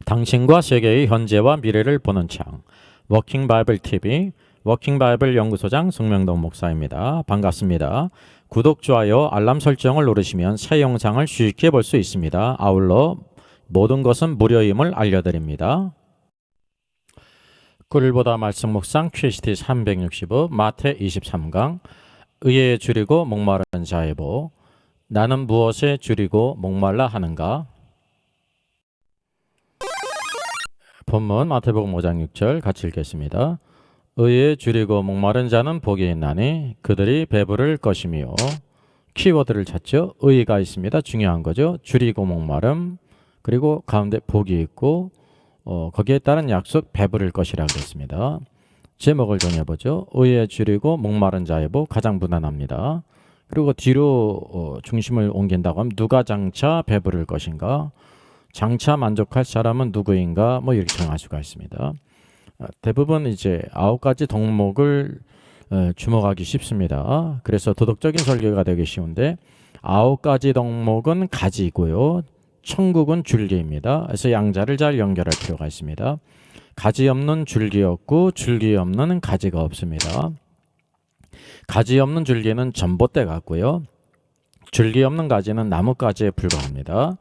당신과 세계의 현재와 미래를 보는 창 워킹 바이블 TV 워킹 바이블 연구소장 송명동 목사입니다. 반갑습니다. 구독, 좋아요, 알람 설정을 누르시면 새 영상을 쉽게 볼 수 있습니다. 아울러 모든 것은 무료임을 알려드립니다. 꿀보다 말씀 묵상 QST 365 마태 23강 의에 줄이고 목마른 자의 복. 나는 무엇에 줄이고 목말라 하는가? 본문 마태복음 5장 6절 같이 읽겠습니다. 의에 줄이고 목마른 자는 복이 있나니 그들이 배부를 것이며. 키워드를 찾죠. 의가 있습니다. 중요한 거죠. 줄이고 목마름, 그리고 가운데 복이 있고 거기에 따른 약속 배부를 것이라고 했습니다. 제목을 정해보죠. 의에 줄이고 목마른 자의 복. 가장 무난합니다. 그리고 뒤로 중심을 옮긴다고 하면 누가 장차 배부를 것인가, 장차 만족할 사람은 누구인가, 뭐 이렇게 정할 수가 있습니다. 대부분 이제 9가지 덕목을 주목하기 쉽습니다. 그래서 도덕적인 설교가 되기 쉬운데 9가지 덕목은 가지이고요, 천국은 줄기입니다. 그래서 양자를 잘 연결할 필요가 있습니다. 가지 없는 줄기 없고 줄기 없는 가지가 없습니다. 가지 없는 줄기는 전봇대 같고요, 줄기 없는 가지는 나뭇가지에 불과합니다.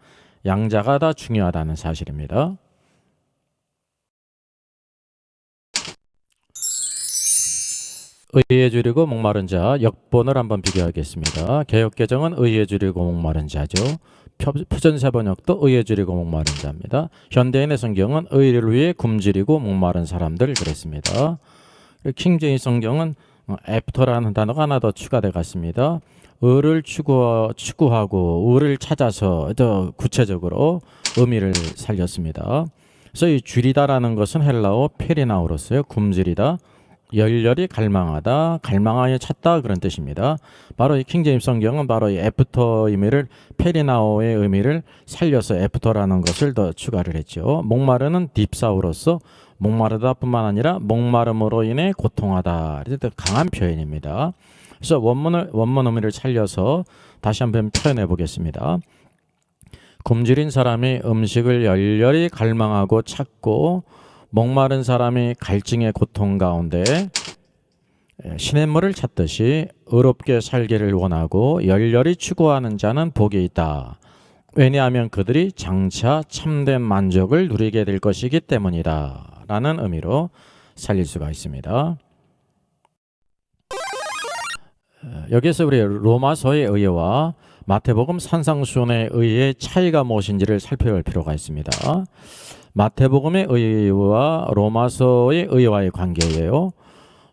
양자가 다 중요하다는 사실입니다. 의에 줄이고 목마른 자, 역본을 한번 비교하겠습니다. 개역개정은 의에 줄이고 목마른 자죠. 표준세번역도 의에 줄이고 목마른 자입니다. 현대인의 성경은 의를 위해 굶주리고 목마른 사람들 그랬습니다. 킹제임스 성경은 애프터라는 단어가 하나 더 추가돼 갔습니다. 의를 추구하고 의를 찾아서 더 구체적으로 의미를 살렸습니다. 그래서 이 줄이다라는 것은 헬라어 페리나우로서요, 굶주리다, 열렬히 갈망하다, 갈망하여 찾다, 그런 뜻입니다. 바로 이 킹제임스 성경은 바로 이 애프터 의미를, 페리나오의 의미를 살려서 애프터라는 것을 더 추가를 했죠. 목마르는 딥사우로서 목마르다 뿐만 아니라 목마름으로 인해 고통하다, 이렇게 강한 표현입니다. 그래서 원문 의미를 살려서 다시 한번 표현해 보겠습니다. 굶주린 사람이 음식을 열렬히 갈망하고 찾고, 목마른 사람이 갈증의 고통 가운데 시냇물을 찾듯이 의롭게 살기를 원하고 열렬히 추구하는 자는 복이 있다. 왜냐하면 그들이 장차 참된 만족을 누리게 될 것이기 때문이다 라는 의미로 살릴 수가 있습니다. 여기서 우리 로마서의 의와 마태복음 산상수훈의 의의 차이가 무엇인지를 살펴볼 필요가 있습니다. 마태복음의 의와 로마서의 의와의 관계예요.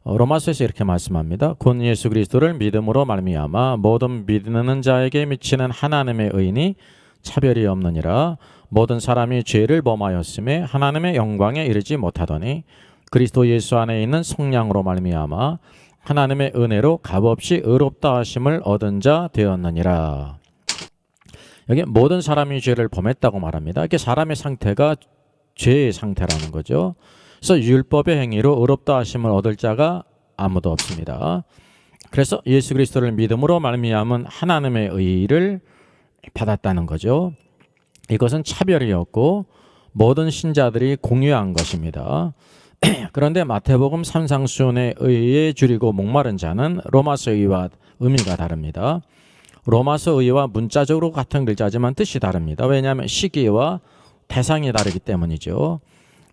로마서에서 이렇게 말씀합니다. 곧 예수 그리스도를 믿음으로 말미암아 모든 믿는 자에게 미치는 하나님의 의인이 차별이 없느니라. 모든 사람이 죄를 범하였음에 하나님의 영광에 이르지 못하더니 그리스도 예수 안에 있는 성령으로 말미암아 하나님의 은혜로 값없이 의롭다 하심을 얻은 자 되었느니라. 여기 모든 사람이 죄를 범했다고 말합니다. 이게 사람의 상태가 죄의 상태라는 거죠. 그래서 율법의 행위로 의롭다 하심을 얻을 자가 아무도 없습니다. 그래서 예수 그리스도를 믿음으로 말미암은 하나님의 의를 받았다는 거죠. 이것은 차별이 없고 모든 신자들이 공유한 것입니다. 그런데 마태복음 산상수훈의 의에 줄이고 목마른 자는 로마서 의와 의미가 다릅니다. 로마서 의와 문자적으로 같은 글자지만 뜻이 다릅니다. 왜냐하면 시기와 대상이 다르기 때문이죠.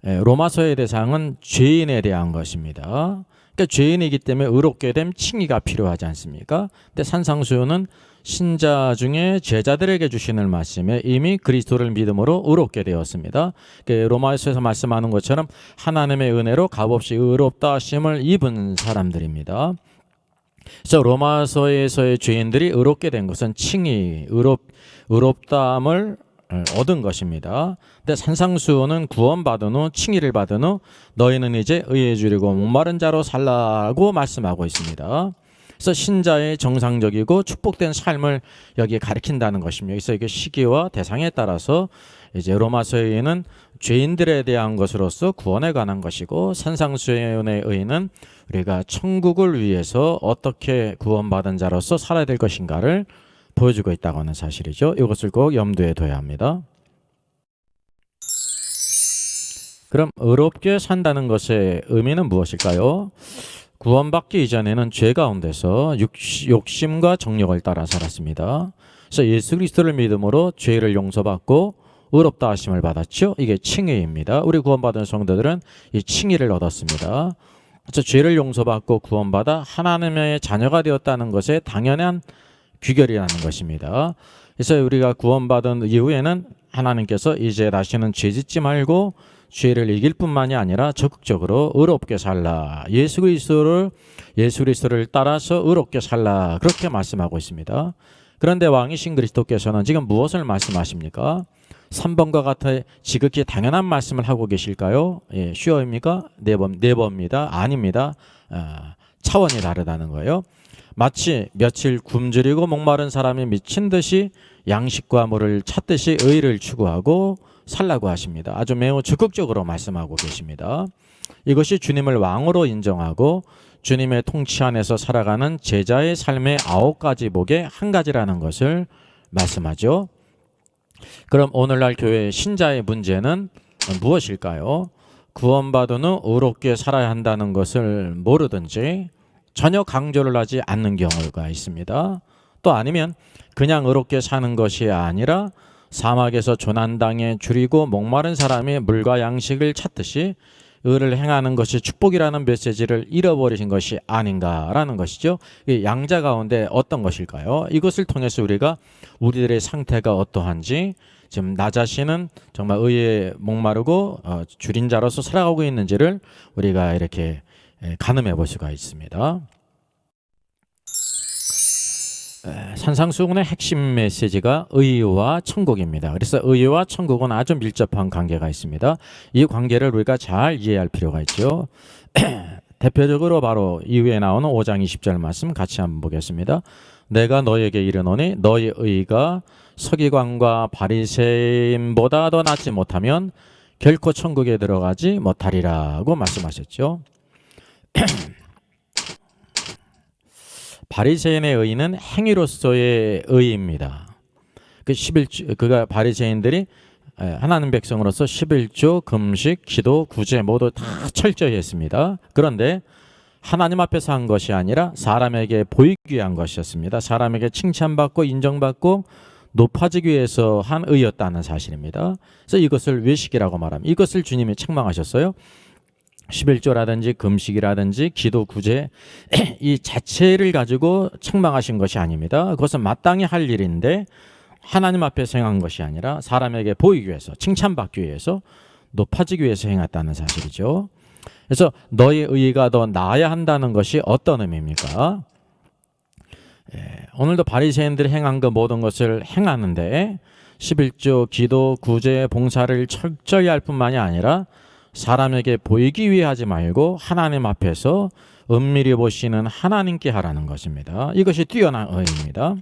로마서의 대상은 죄인에 대한 것입니다. 그러니까 죄인이기 때문에 의롭게 됨 칭의가 필요하지 않습니까? 근데 산상수훈은 신자 중에 제자들에게 주시는 말씀에 이미 그리스도를 믿음으로 의롭게 되었습니다. 로마서에서 말씀하는 것처럼 하나님의 은혜로 값없이 의롭다 하심을 입은 사람들입니다. 그래서 로마서에서의 죄인들이 의롭게 된 것은 칭의, 의롭다함을 얻은 것입니다. 근데 산상수훈은 구원받은 후, 칭의를 받은 후 너희는 이제 의에 줄이고 목마른 자로 살라고 말씀하고 있습니다. 그래서 신자의 정상적이고 축복된 삶을 여기에 가리킨다는 것입니다. 그래서 이게 시기와 대상에 따라서 이제 로마서에는 죄인들에 대한 것으로서 구원에 관한 것이고, 산상수훈의 의는 우리가 천국을 위해서 어떻게 구원받은 자로서 살아야 될 것인가를 보여주고 있다고 하는 사실이죠. 이것을 꼭 염두에 둬야 합니다. 그럼 의롭게 산다는 것의 의미는 무엇일까요? 구원받기 이전에는 죄 가운데서 욕심과 정욕을 따라 살았습니다. 그래서 예수 그리스도를 믿음으로 죄를 용서받고 의롭다 하심을 받았죠. 이게 칭의입니다. 우리 구원받은 성도들은 이 칭의를 얻었습니다. 그래서 죄를 용서받고 구원받아 하나님의 자녀가 되었다는 것에 당연한 귀결이라는 것입니다. 그래서 우리가 구원받은 이후에는 하나님께서 이제 다시는 죄 짓지 말고 죄를 이길 뿐만이 아니라 적극적으로 의롭게 살라. 예수 그리스도를 따라서 의롭게 살라. 그렇게 말씀하고 있습니다. 그런데 왕이신 그리스도께서는 지금 무엇을 말씀하십니까? 3번과 같아 지극히 당연한 말씀을 하고 계실까요? 예, 쉬워입니까? 네 번입니다. 아닙니다. 차원이 다르다는 거예요. 마치 며칠 굶주리고 목마른 사람이 미친 듯이 양식과 물을 찾듯이 의를 추구하고 살라고 하십니다. 아주 매우 적극적으로 말씀하고 계십니다. 이것이 주님을 왕으로 인정하고 주님의 통치 안에서 살아가는 제자의 삶의 9가지 복의 한 가지라는 것을 말씀하죠. 그럼 오늘날 교회 신자의 문제는 무엇일까요? 구원받은 후 의롭게 살아야 한다는 것을 모르든지 전혀 강조를 하지 않는 경우가 있습니다. 또 아니면 그냥 의롭게 사는 것이 아니라 사막에서 조난당에 줄이고 목마른 사람이 물과 양식을 찾듯이 의를 행하는 것이 축복이라는 메시지를 잃어버리신 것이 아닌가라는 것이죠. 양자 가운데 어떤 것일까요? 이것을 통해서 우리가 우리들의 상태가 어떠한지, 지금 나 자신은 정말 의에 목마르고 줄인 자로서 살아가고 있는지를 우리가 이렇게 가늠해 볼 수가 있습니다. 산상수훈의 핵심 메시지가 의와 천국입니다. 그래서 의와 천국은 아주 밀접한 관계가 있습니다. 이 관계를 우리가 잘 이해할 필요가 있죠. 대표적으로 바로 이후에 나오는 5장 20절 말씀 같이 한번 보겠습니다. 내가 너에게 이르노니 너의 의가 서기관과 바리새인보다 더 낫지 못하면 결코 천국에 들어가지 못하리라고 말씀하셨죠. 바리새인의 의는 행위로서의 의입니다. 그가 바리새인들이 하나님 백성으로서 11조, 금식, 기도, 구제 모두 다 철저히 했습니다. 그런데 하나님 앞에서 한 것이 아니라 사람에게 보이기 위한 것이었습니다. 사람에게 칭찬받고 인정받고 높아지기 위해서 한 의였다는 사실입니다. 그래서 이것을 외식이라고 말합니다. 이것을 주님이 책망하셨어요. 11조라든지 금식이라든지 기도, 구제 이 자체를 가지고 책망하신 것이 아닙니다. 그것은 마땅히 할 일인데 하나님 앞에서 행한 것이 아니라 사람에게 보이기 위해서, 칭찬받기 위해서, 높아지기 위해서 행했다는 사실이죠. 그래서 너의 의가 더 나아야 한다는 것이 어떤 의미입니까? 오늘도 바리새인들이 행한 그 모든 것을 행하는데 11조 기도, 구제, 봉사를 철저히 할 뿐만이 아니라 사람에게 보이기 위해 하지 말고 하나님 앞에서 은밀히 보시는 하나님께 하라는 것입니다. 이것이 뛰어난 의입니다.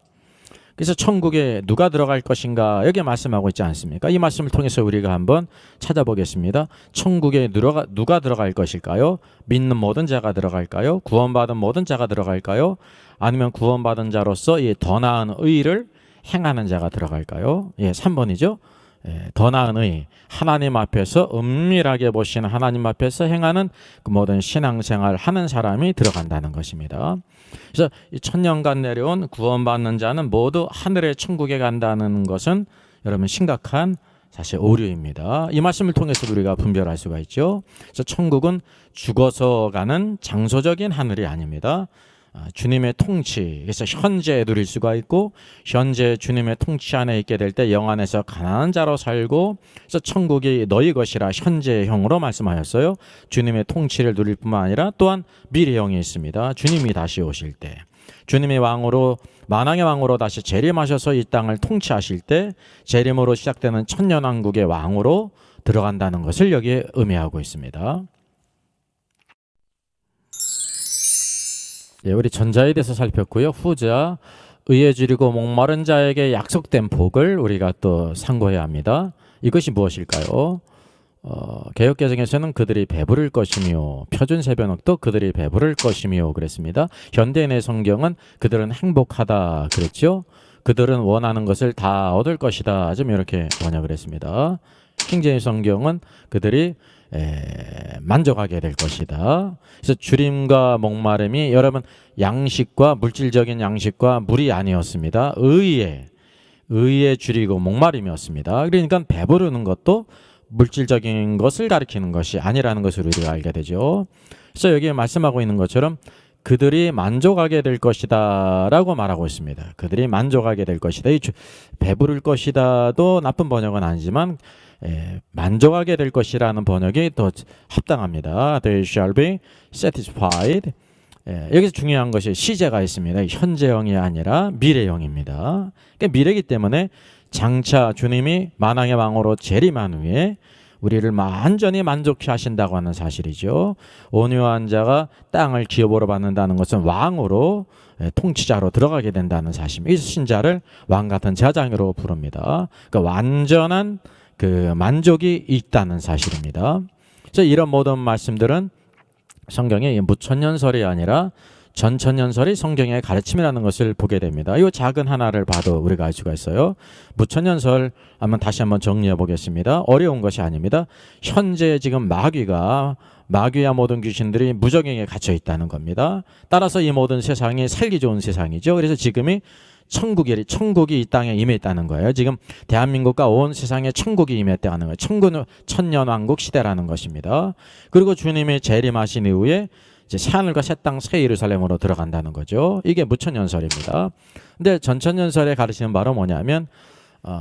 그래서 천국에 누가 들어갈 것인가 여기 말씀하고 있지 않습니까? 이 말씀을 통해서 우리가 한번 찾아보겠습니다. 천국에 누가 들어갈 것일까요? 믿는 모든 자가 들어갈까요? 구원받은 모든 자가 들어갈까요? 아니면 구원받은 자로서 이 더 나은 의를 행하는 자가 들어갈까요? 3번이죠. 더 나은 의, 하나님 앞에서 은밀하게 보시는 하나님 앞에서 행하는 그 모든 신앙생활 하는 사람이 들어간다는 것입니다. 그래서 이 천년간 내려온 구원받는 자는 모두 하늘의 천국에 간다는 것은 여러분 심각한 사실 오류입니다. 이 말씀을 통해서 우리가 분별할 수가 있죠. 그래서 천국은 죽어서 가는 장소적인 하늘이 아닙니다. 주님의 통치, 그래서 현재 누릴 수가 있고 현재 주님의 통치 안에 있게 될 때 영안에서 가난한 자로 살고, 그래서 천국이 너희 것이라 현재형으로 말씀하였어요. 주님의 통치를 누릴 뿐만 아니라 또한 미래형이 있습니다. 주님이 다시 오실 때, 주님의 왕으로, 만왕의 왕으로 다시 재림하셔서 이 땅을 통치하실 때 재림으로 시작되는 천년왕국의 왕으로 들어간다는 것을 여기에 의미하고 있습니다. 우리 전자에 대해서 살폈고요. 후자, 의에 줄이고 목마른 자에게 약속된 복을 우리가 또 상고해야 합니다. 이것이 무엇일까요? 개역개정에서는 그들이 배부를 것이며, 표준세변역도 그들이 배부를 것이며 그랬습니다. 현대인의 성경은 그들은 행복하다 그랬죠. 그들은 원하는 것을 다 얻을 것이다 좀 이렇게 번역을 했습니다. 킹제임스 성경은 그들이 만족하게 될 것이다. 그래서 줄임과 목마름이 여러분 양식과 물질적인 양식과 물이 아니었습니다. 의에 줄이고 목마름이었습니다. 그러니까 배부르는 것도 물질적인 것을 가리키는 것이 아니라는 것을 우리가 알게 되죠. 그래서 여기에 말씀하고 있는 것처럼 그들이 만족하게 될 것이다 라고 말하고 있습니다. 그들이 만족하게 될 것이다. 배부를 것이다도 나쁜 번역은 아니지만 만족하게 될 것이라는 번역이 더 합당합니다. They shall be satisfied. 여기서 중요한 것이 시제가 있습니다. 현재형이 아니라 미래형입니다. 그러니까 미래이기 때문에 장차 주님이 만왕의 왕으로 재림한 후에 우리를 완전히 만족케 하신다고 하는 사실이죠. 온유한 자가 땅을 기업으로 받는다는 것은 왕으로 통치자로 들어가게 된다는 사실입니다. 이 신자를 왕 같은 제사장으로 부릅니다. 그러니까 완전한 그 만족이 있다는 사실입니다. 그래서 이런 모든 말씀들은 성경의 무천년설이 아니라 전천년설이 성경의 가르침이라는 것을 보게 됩니다. 이 작은 하나를 봐도 우리가 알 수가 있어요. 무천년설 한번 다시 한번 정리해 보겠습니다. 어려운 것이 아닙니다. 현재 지금 마귀와 모든 귀신들이 무적행에 갇혀 있다는 겁니다. 따라서 이 모든 세상이 살기 좋은 세상이죠. 그래서 지금이 천국이 이 땅에 임했다는 거예요. 지금 대한민국과 온 세상에 천국이 임했다는 거예요. 천년왕국 시대라는 것입니다. 그리고 주님이 재림하신 이후에 이제 새하늘과 새 땅 새 예루살렘으로 들어간다는 거죠. 이게 무천년설입니다. 근데 전천년설에 가르치는 바로 뭐냐면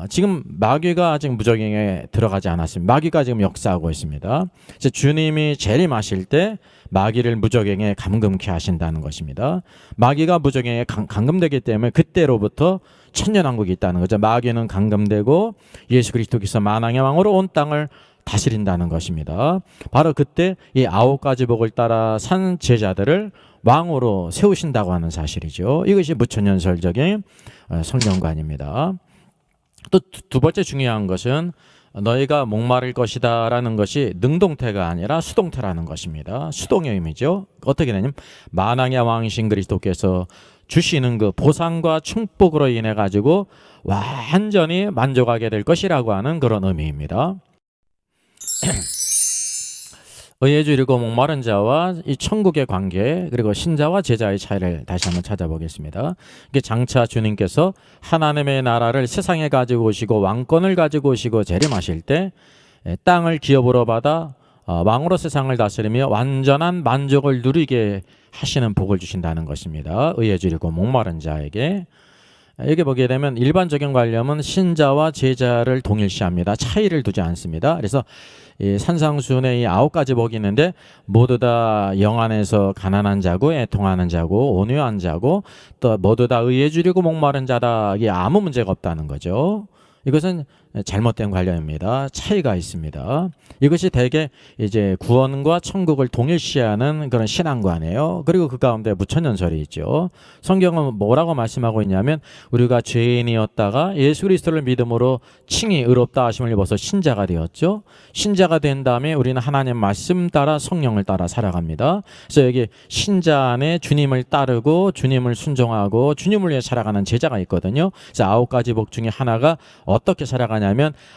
지금 마귀가 아직 무적행에 들어가지 않았습니다. 마귀가 지금 역사하고 있습니다. 이제 주님이 재림하실 때 마귀를 무적행에 감금케 하신다는 것입니다. 마귀가 무적행에 감금되기 때문에 그때로부터 천년왕국이 있다는 거죠. 마귀는 감금되고 예수 그리스도께서 만왕의 왕으로 온 땅을 다스린다는 것입니다. 바로 그때 이 9가지 복을 따라 산 제자들을 왕으로 세우신다고 하는 사실이죠. 이것이 무천년설적인 성경관입니다. 또 두 번째 중요한 것은 너희가 목마를 것이다 라는 것이 능동태가 아니라 수동태라는 것입니다. 수동의 의미죠. 어떻게 되냐면 만왕의 왕이신 그리스도께서 주시는 그 보상과 축복으로 인해 가지고 완전히 만족하게 될 것이라고 하는 그런 의미입니다. 의에 줄이고 목마른 자와 이 천국의 관계 그리고 신자와 제자의 차이를 다시 한번 찾아보겠습니다. 이게 장차 주님께서 하나님의 나라를 세상에 가지고 오시고 왕권을 가지고 오시고 재림하실 때 땅을 기업으로 받아 왕으로 세상을 다스리며 완전한 만족을 누리게 하시는 복을 주신다는 것입니다. 의에 줄이고 목마른 자에게. 여기 보게 되면 일반적인 관념은 신자와 제자를 동일시합니다. 차이를 두지 않습니다. 그래서 이 산상수훈의 이 9가지 복이 있는데 모두 다 영안에서 가난한 자고 애통하는 자고 온유한 자고 또 모두 다 의에 줄이고 목마른 자다. 이게 아무 문제가 없다는 거죠. 이것은 잘못된 관념입니다. 차이가 있습니다. 이것이 대개 이제 구원과 천국을 동일시하는 그런 신앙관이에요. 그리고 그 가운데 무천년설이 있죠. 성경은 뭐라고 말씀하고 있냐면 우리가 죄인이었다가 예수 그리스도를 믿음으로 칭히 의롭다 하심을 입어서 신자가 되었죠. 신자가 된 다음에 우리는 하나님 말씀 따라 성령을 따라 살아갑니다. 그래서 여기 신자 안에 주님을 따르고 주님을 순종하고 주님을 위해 살아가는 제자가 있거든요. 그래서 9가지 복 중에 하나가 어떻게 살아가냐면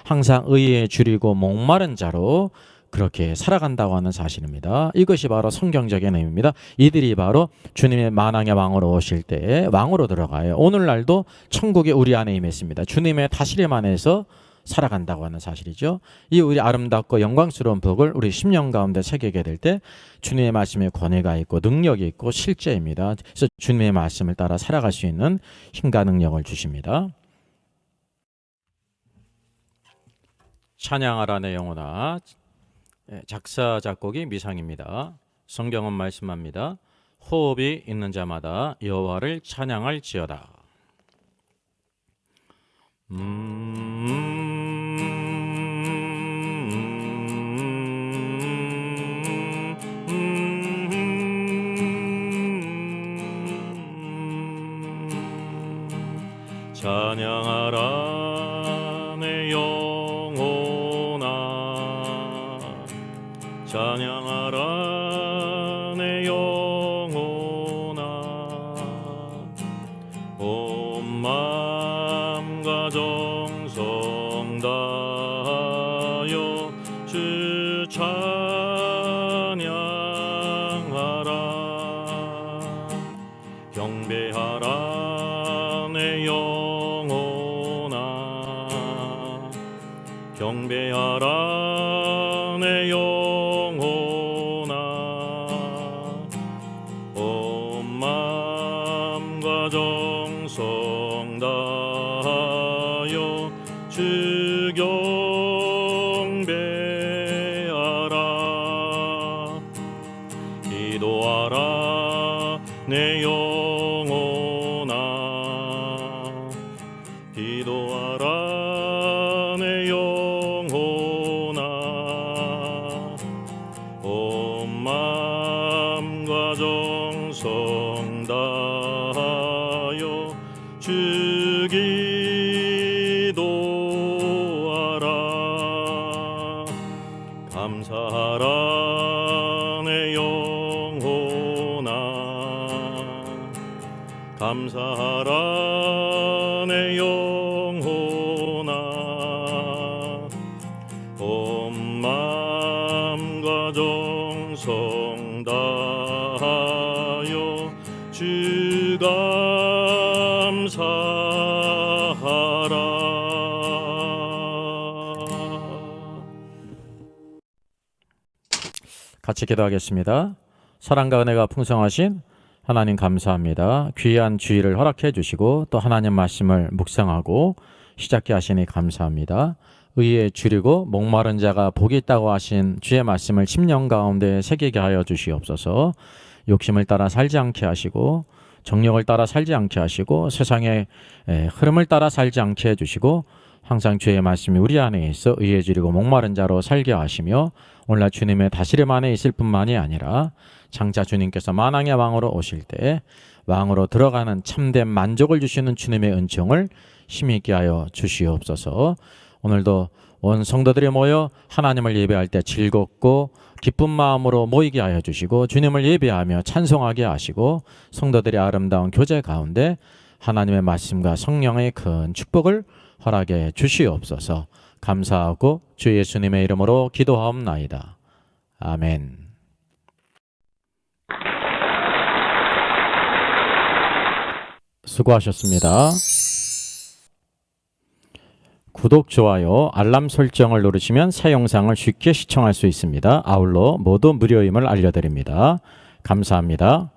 항상 의에 줄이고 목마른 자로 그렇게 살아간다고 하는 사실입니다. 이것이 바로 성경적인 의미입니다. 이들이 바로 주님의 만왕의 왕으로 오실 때 왕으로 들어가요. 오늘날도 천국이 우리 안에 임했습니다. 주님의 다스림 안에서 살아간다고 하는 사실이죠. 이 우리 아름답고 영광스러운 복을 우리 10년 가운데 새기게 될 때 주님의 말씀에 권위가 있고 능력이 있고 실제입니다. 그래서 주님의 말씀을 따라 살아갈 수 있는 힘과 능력을 주십니다. 찬양하라 내 영혼아. 작사 작곡이 미상입니다. 성경은 말씀합니다. 호흡이 있는 자마다 여호와를 찬양할지어다. 찬양하라 내 영혼아 찬양하라 내 영혼아 온 마음과 정성 다하여 주 찬양하라. 경배하라 내 영혼아. 경배하라 내 영혼아. 온 마음과 정성 다하여 주 경배하라. 기도하라 내 영혼아. 기도하라 내 영혼아. 온 마음과 정성 다하여 주 기도하라. 감사하라 내 영혼아. 감사하라 내 영혼아. 온 마음과 정성 다하여 주 감사하라. 같이 기도하겠습니다. 사랑과 은혜가 풍성하신 하나님 감사합니다. 귀한 주일을 허락해 주시고 또 하나님 말씀을 묵상하고 시작케 하시니 감사합니다. 의에 줄이고 목마른 자가 복이 있다고 하신 주의 말씀을 심령 가운데 새기게 하여 주시옵소서. 욕심을 따라 살지 않게 하시고 정력을 따라 살지 않게 하시고 세상의 흐름을 따라 살지 않게 해주시고 항상 주의 말씀이 우리 안에 있어 의에 줄이고 목마른 자로 살게 하시며 오늘날 주님의 다스림 안에 있을 뿐만이 아니라 장차 주님께서 만왕의 왕으로 오실 때 왕으로 들어가는 참된 만족을 주시는 주님의 은총을 힘있게 있게 하여 주시옵소서. 오늘도 온 성도들이 모여 하나님을 예배할 때 즐겁고 기쁜 마음으로 모이게 하여 주시고 주님을 예배하며 찬송하게 하시고 성도들의 아름다운 교제 가운데 하나님의 말씀과 성령의 큰 축복을 허락해 주시옵소서. 감사하고 주 예수님의 이름으로 기도하옵나이다. 아멘. 수고하셨습니다. 구독, 좋아요, 알람 설정을 누르시면 새 영상을 쉽게 시청할 수 있습니다. 아울러 모두 무료임을 알려드립니다. 감사합니다.